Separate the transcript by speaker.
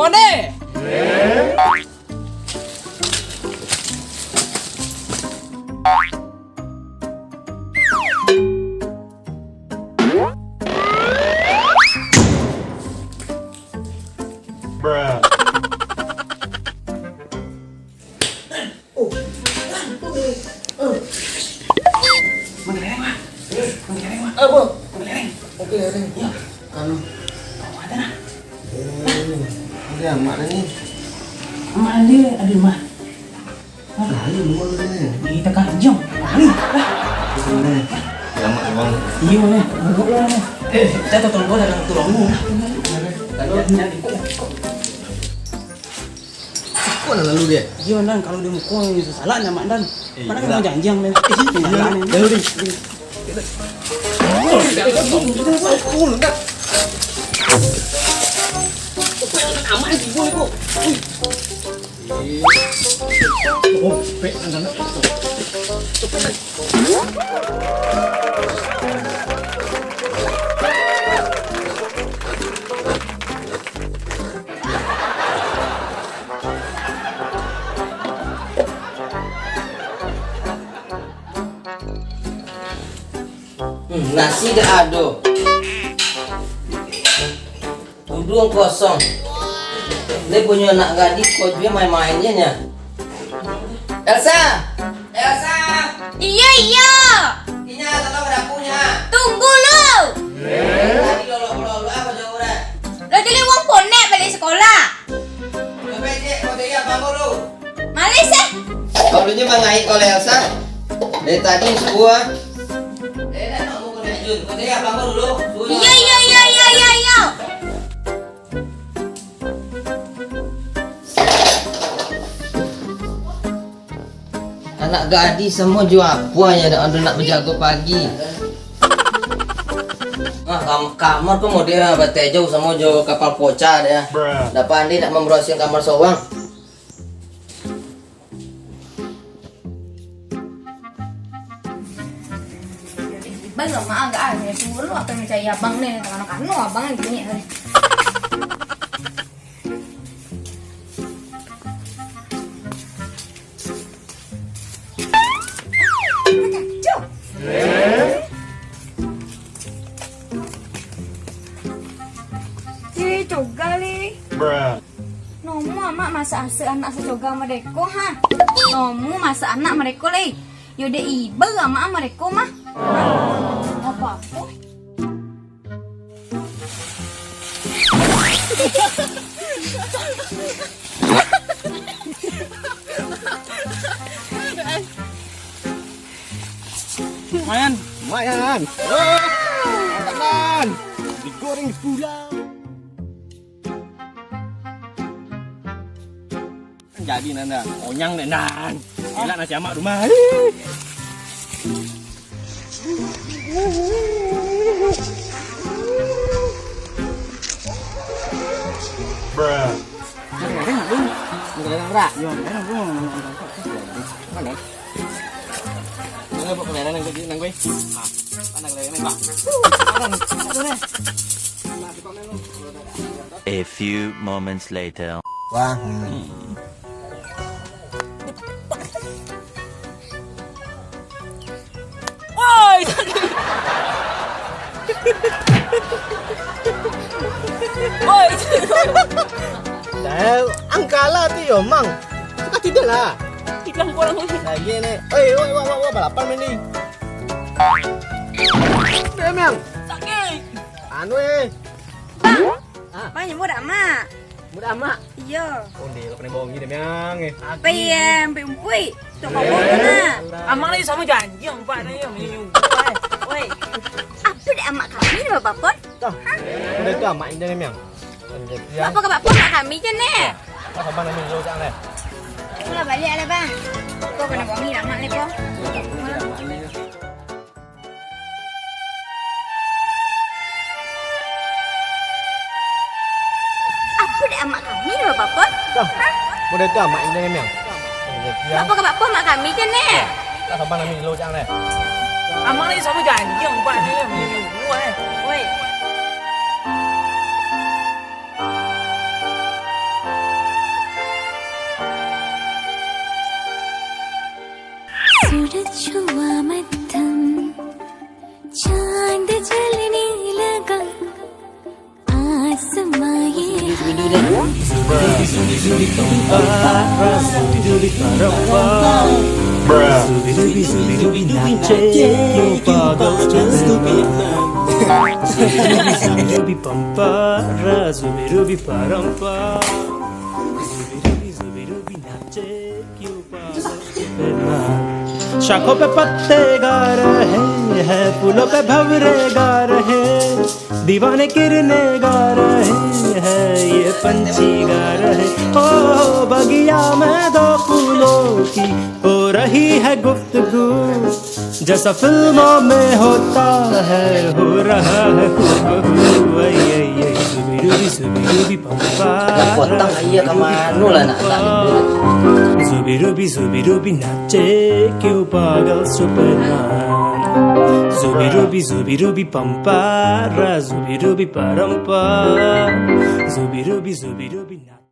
Speaker 1: Pade.
Speaker 2: Bruh.
Speaker 1: Menggelereng mah. Menggelereng mah.
Speaker 3: Apa?
Speaker 1: Menggelereng.
Speaker 3: Oke, ada.
Speaker 1: Iya.
Speaker 3: Kanu.
Speaker 1: Kau ada nah.
Speaker 3: Ini amak ni.
Speaker 1: Emak ande ada mah.
Speaker 3: Nah, ini luar ni.
Speaker 1: Di tekan jong. Lari.
Speaker 3: Ini. Ya amak memang.
Speaker 1: Iya nih. Bubuk lah nih. Saya tuh tolong gua dalam tulangmu. Tanya di
Speaker 3: Kau nak lalu dia?
Speaker 1: Iya dan kalau dia mukul salah nama dan. Mana kan
Speaker 3: iya.
Speaker 1: mau janjang dan. Kenyataannya.
Speaker 3: Jauh di. Kau nak?
Speaker 1: Aman sih boleh kok. Oh, pek anak.
Speaker 4: Nasi dah ada. Udung kosong. Dia punya anak gadis kok dia main-mainnya nya. Elsa! Elsa!
Speaker 5: Iya iya.
Speaker 4: Inya tolong ke dapurnya.
Speaker 5: Tunggu lu.
Speaker 4: Tadi lolo apa jauh dah.
Speaker 5: Lo jadi uang ponek balik sekolah.
Speaker 4: Coba cek kau dia bangun lu.
Speaker 5: Malis eh.
Speaker 4: Kau dulunya mengait oleh Elsa. Dari tadi sebuah. Dia nak mau kena jun. Kau dia bangun dulu.
Speaker 5: Iya iya iya iya iya iya.
Speaker 4: Anak gadis semua jual apa ya ada nak berjaga pagi. Kamar tu mau dia bertejau sama jo kapal poca dia.
Speaker 2: Bruh.
Speaker 4: Dapat andi nak membersihkan kamar sewang.
Speaker 5: Bang lama agak ada tunggu lu apa yang percaya abang nih kano abang yang gini hari. Coga li.
Speaker 2: Bruh.
Speaker 5: Nomu amak masa ase anak secoga mereka ha. Nomu masa anak mereka li. Yaudah iba amak mereka mah. Apa apa?
Speaker 1: Lumayan.
Speaker 3: Lumayan. Oh, makanan. Digoreng pulang. Jadi nanda, onyang deh nan. Gila nasi amak rumah.
Speaker 2: Bruh.
Speaker 1: Menggelereng lu. Menggelereng rak. Yo, menggelereng lu. Mana?
Speaker 3: Mana buat kelereng nang tadi nang gue? Ah, mana kelereng nang pak?
Speaker 6: A few moments later.
Speaker 3: Wah.
Speaker 1: Woi. Woi.
Speaker 3: Dah, angkala tu yo mang. Suka tidak lah.
Speaker 1: Hilang kurang lagi.
Speaker 3: Lagi ni. Wah, balapan main ni. Dia mang.
Speaker 1: Sakit.
Speaker 3: Anu eh.
Speaker 5: Bang nyebut amak.
Speaker 3: Mudah amak.
Speaker 5: Iya.
Speaker 3: Oh, dia kena bohong ni dia mang eh.
Speaker 5: Pi umpui. Tuh kau mana?
Speaker 1: Amang lagi sama janji yang pak ni yang menyuruh.
Speaker 5: Woi. Apa dek amak kami ni bapak pun?
Speaker 3: Dah. Udah tu amak ni mang. Ya.
Speaker 5: Bapak ke bapak mak kami je ni.
Speaker 3: Apa khabar nama lo jangan leh.
Speaker 5: Mula balik ada bang. Kau kena wangi amak ni kau. Apa dek amak kami ni bapak pun?
Speaker 3: Dah. Mudah tu amak ni mang. Ya.
Speaker 5: Bapak ke bapak mak kami je ni.
Speaker 3: Apa khabar nama lo jangan leh.
Speaker 1: Amang lagi sama janji yang pak ni yang menyuruh.
Speaker 5: Woi.
Speaker 7: zubi paramba.
Speaker 2: Bruh.
Speaker 7: Zubi nache क्यों पागल Superman. Zubi pampa ra zubi paramba. Zubi nache क्यों पागल Superman. शाखों पे पत्ते गा रहे हैं, फूलों पे भंवरे गा रहे, दीवाने किरने गा रहे हैं, ये पंछी गा रहे। ओ बगिया में दो फूलों की हो रही है गुफ्तगू, जैसा फिल्मों में होता है हो रहा है हुबहू। Zubi pampa
Speaker 1: Potong aja ke manu lah nak.
Speaker 7: Zubi nache क्यों पागल Superman. Zubi pampa ra zubi paramba. Zubi nache